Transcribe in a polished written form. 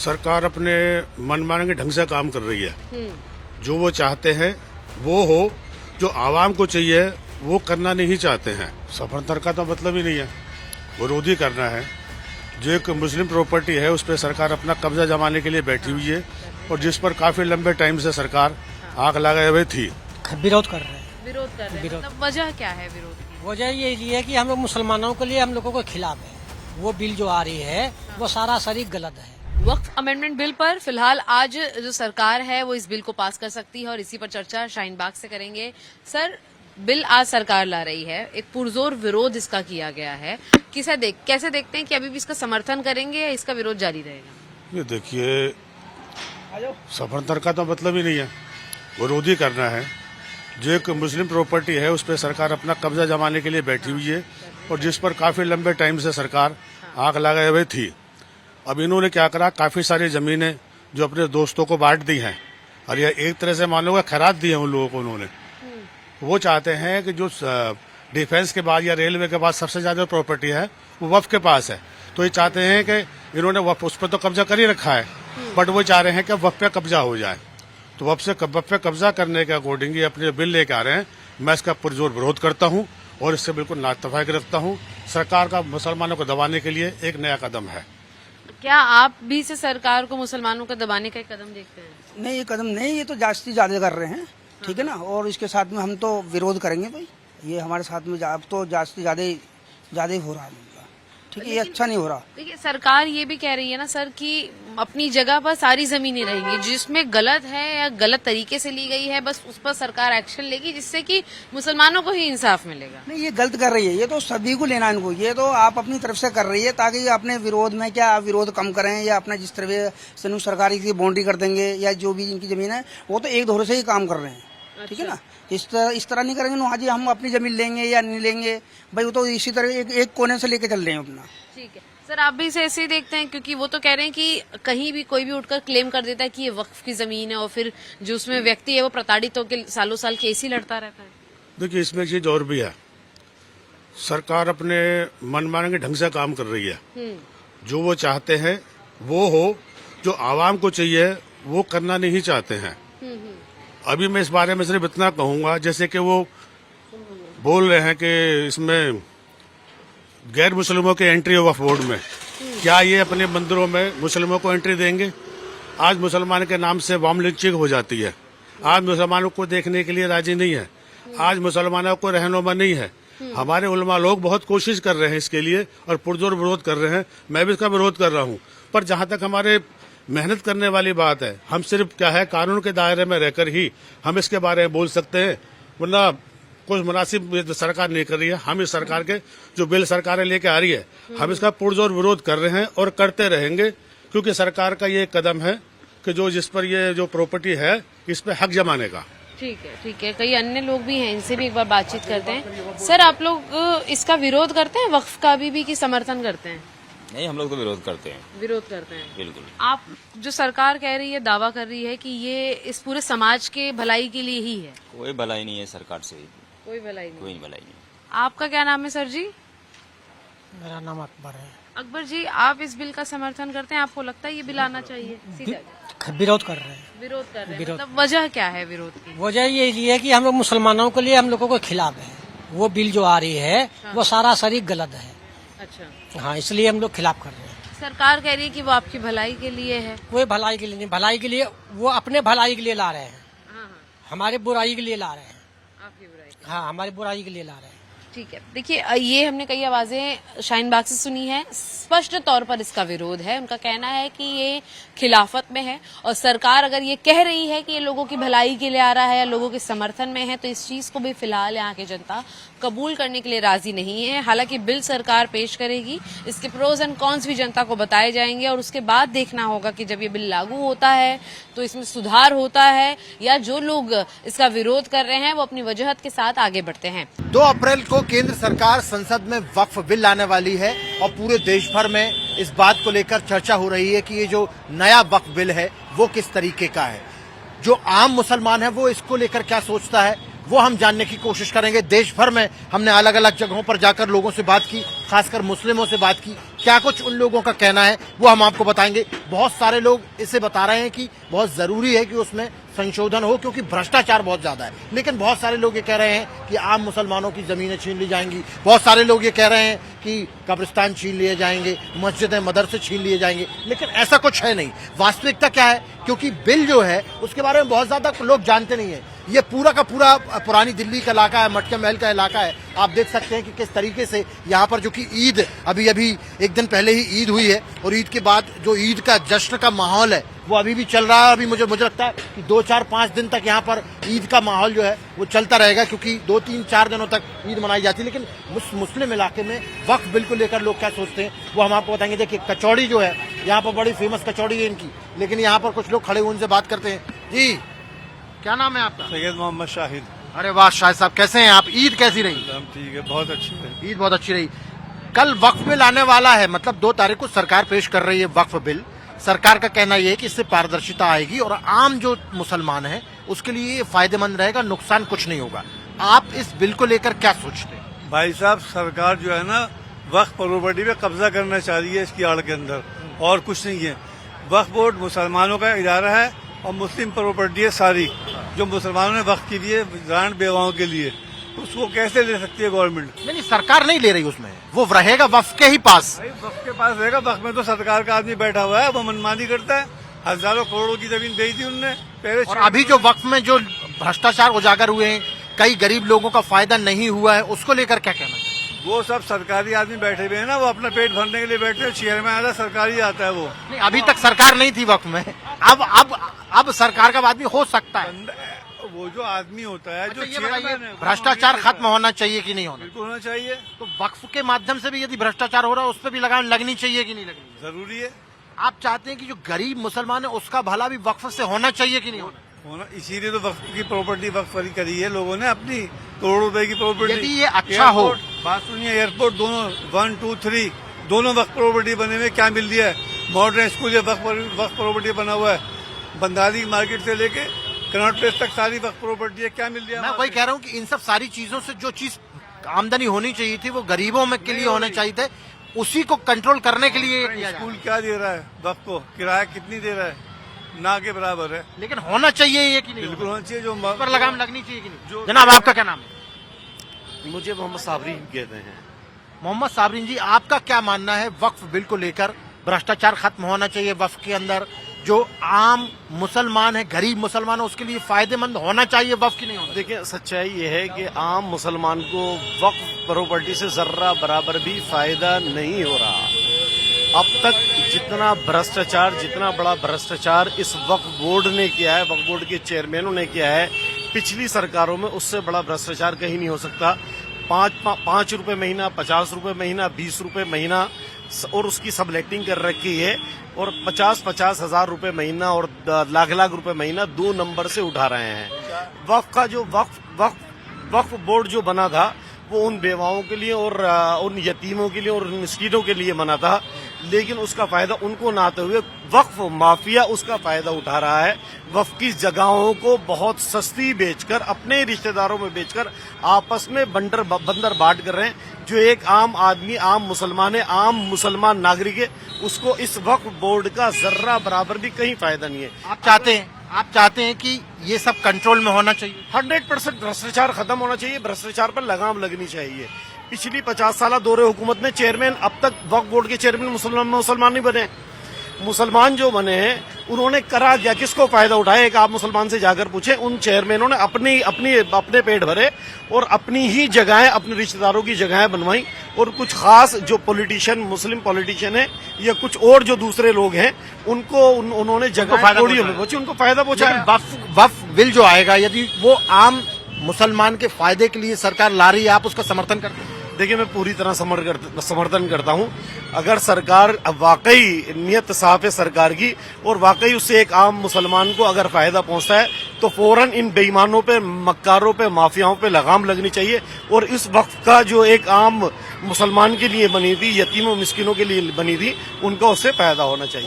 सरकार अपने मनमाने ढंग से काम कर रही है। जो वो चाहते हैं वो हो, जो आवाम को चाहिए वो करना नहीं चाहते हैं। सफरतर का तो मतलब ही नहीं है, विरोधी करना है। जो एक मुस्लिम प्रॉपर्टी है उस पर सरकार अपना कब्जा जमाने के लिए बैठी हुई है और जिस पर काफी लंबे टाइम से सरकार आग लगाए हुए थी। विरोध कर रहे हैं। विरोध कर रहे हैं, मतलब वजह क्या है विरोध की? वजह ये है कि हम लोग मुसलमानों के लिए हम लोगों के खिलाफ है। वो बिल जो आ रही है वो सारा सरी गलत है। वक्फ अमेंडमेंट बिल पर फिलहाल आज जो सरकार है वो इस बिल को पास कर सकती है और इसी पर चर्चा शाहीन बाग से करेंगे। सर, बिल आज सरकार ला रही है, एक पुरजोर विरोध इसका किया गया है, कैसे देखते हैं कि अभी भी इसका समर्थन करेंगे या इसका विरोध जारी रहेगा? ये देखिए, सफरतर का तो मतलब ही नहीं है, विरोधी करना है। जो एक मुस्लिम प्रॉपर्टी है उस पर सरकार अपना कब्जा जमाने के लिए बैठी हुई है और जिस पर काफी लंबे टाइम से सरकार आग लगाए हुए थी। अब इन्होंने क्या करा, काफी सारी जमीनें जो अपने दोस्तों को बांट दी हैं और यह एक तरह से मान लो खैरात दी है उन लोगों को उन्होंने। वो चाहते हैं कि जो डिफेंस के बाद या रेलवे के बाद सबसे ज्यादा प्रॉपर्टी है वो वक्फ के पास है, तो ये चाहते हैं कि इन्होंने वक्फ उस पर तो कब्जा कर ही रखा है, बट वो चाह रहे हैं कि वक्फ पे कब्जा हो जाए। तो वक्फ पे कब्जा करने के अकॉर्डिंग ये अपने बिल लेके आ रहे हैं। मैं इसका पुरजोर विरोध करता हूँ और इससे बिल्कुल नाइतफाक रखता हूँ। सरकार का मुसलमानों को दबाने के लिए एक नया कदम है। क्या आप भी से सरकार को मुसलमानों को दबाने का एक कदम देखते हैं? नहीं, ये कदम नहीं, ये तो जास्ती ज्यादा कर रहे हैं, ठीक है ना। और इसके साथ में हम तो विरोध करेंगे भाई। ये हमारे साथ में अब तो जास्ती ज्यादा ही हो रहा है, ठीक है। ये अच्छा नहीं हो रहा। देखिए, सरकार ये भी कह रही है ना सर कि अपनी जगह पर सारी जमीनें रहेंगी, जिसमें गलत है या गलत तरीके से ली गई है बस उस पर सरकार एक्शन लेगी, जिससे कि मुसलमानों को ही इंसाफ मिलेगा। नहीं, ये गलत कर रही है। ये तो सभी को लेना इनको, ये तो आप अपनी तरफ से कर रही है ताकि अपने विरोध में क्या विरोध कम करें या अपना जिस तरह से सरकार की बाउंड्री कर देंगे या जो भी इनकी जमीन है वो तो एक धोरे से ही काम कर रहे हैं, ठीक है ना। इस तरह नहीं करेंगे ना, जी हम अपनी जमीन लेंगे या नहीं लेंगे भाई, वो तो इसी तरह एक कोने से लेके चल रहे हैं अपना। ठीक है सर, आप भी इसे ऐसे ही देखते हैं, क्योंकि वो तो कह रहे हैं कि कहीं भी कोई भी उठकर क्लेम कर देता है कि ये वक्फ की जमीन है और फिर जो उसमें व्यक्ति है वो प्रताड़ित होकर सालों साल केस ही लड़ता रहता है। देखिए, इसमें एक चीज और भी है, सरकार अपने मनमाने ढंग से काम कर रही है। जो वो चाहते हैं वो हो, जो आवाम को चाहिए वो करना नहीं चाहते हैं। अभी मैं इस बारे में सिर्फ इतना कहूंगा, जैसे कि वो बोल रहे हैं कि इसमें गैर मुस्लिमों की एंट्री हो वक्फ बोर्ड में, क्या ये अपने मंदिरों में मुस्लिमों को एंट्री देंगे? आज मुसलमान के नाम से बॉम्ब लिंचिंग हो जाती है। आज मुसलमानों को देखने के लिए राजी नहीं है, आज मुसलमानों को रहनुमा नहीं है। हमारे उलमा लोग बहुत कोशिश कर रहे हैं इसके लिए और पुरजोर विरोध कर रहे हैं। मैं भी इसका विरोध कर रहा हूँ, पर जहां तक हमारे मेहनत करने वाली बात है, हम सिर्फ क्या है कानून के दायरे में रहकर ही हम इसके बारे में बोल सकते हैं, वरना कुछ मुनासिब सरकार नहीं कर रही है। हम इस सरकार के जो बिल सरकारें लेके आ रही है, हम इसका पुरजोर विरोध कर रहे हैं और करते रहेंगे, क्योंकि सरकार का ये कदम है कि जो जिस पर ये जो प्रॉपर्टी है इस पे हक जमाने का। ठीक है। कई अन्य लोग भी हैं, इनसे भी एक बार बातचीत करते हैं। सर, आप लोग इसका विरोध करते हैं वक्फ का अभी भी कि समर्थन करते हैं? नहीं, हम लोग तो विरोध करते हैं। विरोध करते हैं, बिल्कुल। आप जो सरकार कह रही है, दावा कर रही है कि ये इस पूरे समाज के भलाई के लिए ही है। कोई भलाई नहीं है सरकार से, कोई भलाई नहीं। कोई भलाई नहीं। आपका क्या नाम है सर जी? मेरा नाम अकबर है। अकबर जी, आप इस बिल का समर्थन करते हैं? आपको लगता है ये बिल आना चाहिए? सीधा विरोध कर रहे हैं। विरोध कर रहे हैं, मतलब वजह क्या है विरोध की? वजह ये है कि हम लोग मुसलमानों के लिए हम लोगों के खिलाफ है। वो बिल जो आ रही है वो सारा सरी गलत है। अच्छा, हाँ, इसलिए हम लोग खिलाफ कर रहे हैं। सरकार कह रही है कि वो आपकी भलाई के लिए है। कोई भलाई के लिए नहीं, भलाई के लिए वो अपने भलाई के लिए ला रहे हैं, हाँ, हमारे बुराई के लिए ला रहे हैं। आपकी बुराई। हाँ, हमारी बुराई के लिए ला रहे हैं। ठीक है, देखिए, ये हमने कई आवाजें शाहीन बाग से सुनी है। स्पष्ट तौर पर इसका विरोध है। उनका कहना है कि ये खिलाफत में है और सरकार अगर ये कह रही है कि ये लोगों की भलाई के लिए आ रहा है या लोगों के समर्थन में है, तो इस चीज को भी फिलहाल यहाँ की जनता कबूल करने के लिए राजी नहीं है। हालांकि बिल सरकार पेश करेगी, इसके प्रोज एंड कॉन्स भी जनता को बताए जाएंगे और उसके बाद देखना होगा कि जब ये बिल लागू होता है तो इसमें सुधार होता है या जो लोग इसका विरोध कर रहे हैं वो अपनी वजहत के साथ आगे बढ़ते हैं। 2 अप्रैल को केंद्र सरकार संसद में वक्फ बिल लाने वाली है और पूरे देश भर में इस बात को लेकर चर्चा हो रही है कि ये जो नया वक्फ बिल है वो किस तरीके का है। जो आम मुसलमान है वो इसको लेकर क्या सोचता है वो हम जानने की कोशिश करेंगे। देश भर में हमने अलग अलग जगहों पर जाकर लोगों से बात की, खासकर मुस्लिमों से बात की, क्या कुछ उन लोगों का कहना है वो हम आपको बताएंगे। बहुत सारे लोग इसे बता रहे हैं कि बहुत जरूरी है कि उसमें संशोधन हो क्योंकि भ्रष्टाचार बहुत ज्यादा है, लेकिन बहुत सारे लोग ये कह रहे हैं कि आम मुसलमानों की जमीनें छीन ली जाएंगी। बहुत सारे लोग ये कह रहे हैं कि कब्रिस्तान छीन लिए जाएंगे, मस्जिदें मदरसे छीन लिए जाएंगे, लेकिन ऐसा कुछ है नहीं। वास्तविकता क्या है, क्योंकि बिल जो है उसके बारे में बहुत ज्यादा लोग जानते नहीं है। ये पूरा का पूरा पुरानी दिल्ली का इलाका है, मटके महल का इलाका है। आप देख सकते हैं कि किस तरीके से यहाँ पर जो कि ईद अभी एक दिन पहले ही ईद हुई है और ईद के बाद जो ईद का जश्न का माहौल है वो अभी भी चल रहा है। अभी मुझे लगता है कि 2, 4, 5 दिन तक यहाँ पर ईद का माहौल जो है वो चलता रहेगा, क्योंकि 2, 3, 4 दिनों तक ईद मनाई जाती है। लेकिन मुस्लिम इलाके में वक्फ बिल को लेकर लोग क्या सोचते हैं वो हम आपको बताएंगे। देखिए, कचौड़ी जो है यहाँ पर बड़ी फेमस कचौड़ी है इनकी, लेकिन यहाँ पर कुछ लोग खड़े हुए उनसे बात करते हैं। जी, क्या नाम है आपका? सैयद मोहम्मद शाहिद। अरे वाह शाहिद साहब, कैसे हैं आप? ईद कैसी रही? ठीक है, बहुत अच्छी है। ईद बहुत अच्छी रही। कल वक्फ बिल आने वाला है, मतलब 2 तारीख को सरकार पेश कर रही है वक्फ बिल। सरकार का कहना यह है कि इससे पारदर्शिता आएगी और आम जो मुसलमान है उसके लिए फायदेमंद रहेगा, नुकसान कुछ नहीं होगा। आप इस बिल को लेकर क्या सोचते हैं? भाई साहब, सरकार जो है ना वक्फ प्रॉपर्टी पे कब्जा करना चाह रही है इसकी आड़ के अंदर, और कुछ नहीं है। वक्फ बोर्ड मुसलमानों का इदारा है और मुस्लिम प्रॉपर्टी है सारी, जो मुसलमानों ने वक्फ की लिए रान बेवाओं के लिए, उसको कैसे ले सकती है गवर्नमेंट? नहीं, सरकार नहीं ले रही, उसमें वो रहेगा वक्फ के ही पास। वक्फ के पास रहेगा। वक्फ में तो सरकार का आदमी बैठा हुआ है, वो मनमानी करता है। हजारों करोड़ों की जमीन बेच दी उनने पहले। और अभी जो वक्फ में जो भ्रष्टाचार उजागर हुए हैं, कई गरीब लोगों का फायदा नहीं हुआ है, उसको लेकर क्या कहना है? वो सब सरकारी आदमी बैठे हुए हैं ना, वो अपना पेट भरने के लिए बैठे हैं। शहर में आता सरकारी आता है वो। नहीं, अभी तक सरकार नहीं थी वक्फ में, अब सरकार का आदमी हो सकता है। वो जो आदमी होता है, जो ये बताइए, चेयरमैन है, वो भ्रष्टाचार नहीं खत्म होना चाहिए कि नहीं होना? बिल्कुल होना चाहिए। तो वक्फ के माध्यम से भी यदि भ्रष्टाचार हो रहा है उस पर भी लगाम लगनी चाहिए कि नहीं लगनी? जरूरी है। आप चाहते हैं कि जो गरीब मुसलमान है उसका भला भी वक्फ से होना चाहिए कि नहीं होना? इसीलिए तो वक्फ की प्रॉपर्टी वक्फ करी है लोगों ने अपनी, करोड़ों रुपए की प्रॉपर्टी। यदि ये अच्छा हो, बात सुनिए, एयरपोर्ट दोनों 1, 2, 3 दोनों वक्फ प्रॉपर्टी बने हुए, क्या मिल दिया है? मॉडर्न स्कूल ये वक्फ प्रॉपर्टी बना हुआ है। बंदाली मार्केट से लेके कनॉट प्लेस तक सारी वक्फ प्रॉपर्टी है, क्या मिल दिया? मैं वही कह रहा हूँ कि इन सब सारी चीजों से जो चीज आमदनी होनी चाहिए थी वो गरीबों में के लिए होने चाहिए थे, उसी को कंट्रोल करने के लिए किया स्कूल क्या दे रहा है वक्फ को? किराया कितनी दे रहा है? ना के बराबर है। लेकिन होना चाहिए ये कि नहीं? बिल्कुल होना चाहिए। जो पर लगाम लगनी चाहिए कि नहीं? जनाब, आपका क्या नाम है? मुझे मोहम्मद साबरीन कहते हैं। मोहम्मद साबरीन जी, आपका क्या मानना है वक्फ बिल को लेकर? भ्रष्टाचार खत्म होना चाहिए वक्फ के अंदर, जो आम मुसलमान है, गरीब मुसलमान है, उसके लिए फायदेमंद होना चाहिए वक्फ की नहीं होना? देखिए, सच्चाई ये है कि आम मुसलमान को वक्फ प्रॉपर्टी से जर्रा बराबर भी फायदा नहीं हो रहा। अब तक जितना बड़ा भ्रष्टाचार इस वक्फ बोर्ड ने किया है, वक्फ बोर्ड के चेयरमैनों ने किया है, पिछली सरकारों में उससे बड़ा भ्रष्टाचार कहीं नहीं हो सकता। 5 रुपए महीना, 50 रुपए महीना, 20 रुपए महीना, और उसकी सबलेक्टिंग कर रखी है, और 50-50 हजार रुपए महीना और लाख रुपए महीना 2 नंबर से उठा रहे हैं। वक्फ का जो वक्फ बोर्ड जो बना था वो उन बेवाओं के लिए और उन यतीमों के लिए और उन मिस्कीनों के लिए बना था, लेकिन उसका फायदा उनको ना आते हुए वक्फ माफिया उसका फायदा उठा रहा है। वक्फ की जगहों को बहुत सस्ती बेचकर, अपने रिश्तेदारों में बेचकर आपस में बंदर बांट कर रहे हैं। जो एक आम आदमी, आम मुसलमान है, आम मुसलमान नागरिक है, उसको इस वक्फ बोर्ड का जर्रा बराबर भी कहीं फायदा नहीं है। आप चाहते हैं कि ये सब कंट्रोल में होना चाहिए? 100% भ्रष्टाचार खत्म होना चाहिए, भ्रष्टाचार पर लगाम लगनी चाहिए। पिछली 50 साल दौरे हुकूमत में चेयरमैन, अब तक वक्फ बोर्ड के चेयरमैन मुसलमान नहीं बने। मुसलमान जो बने हैं उन्होंने करा दिया, किसको फायदा उठाया? एक आप मुसलमान से जाकर पूछे, उन चेयरमैनों ने अपने पेट भरे और अपनी ही जगहें, अपने रिश्तेदारों की जगहें बनवाई, और कुछ खास जो मुस्लिम पॉलिटिशियन है या कुछ और जो दूसरे लोग हैं उनको उन्होंने जगह थोड़ी बची, उनको फायदा पहुंचाया। वक्फ बिल जो आएगा, यदि वो आम मुसलमान के फायदे के लिए सरकार ला रही है, आप उसका समर्थन करते हैं? देखिए, मैं पूरी तरह समर्थन करता हूं। अगर सरकार वाकई नियत साफ है सरकार की, और वाकई उससे एक आम मुसलमान को अगर फायदा पहुंचता है, तो फौरन इन बेईमानों पे, मक्कारों पे, माफियाओं पे लगाम लगनी चाहिए। और इस वक्त का जो एक आम मुसलमान के लिए बनी थी, यतीमों मिस्किनों के लिए बनी थी, उनका उससे फायदा होना चाहिए।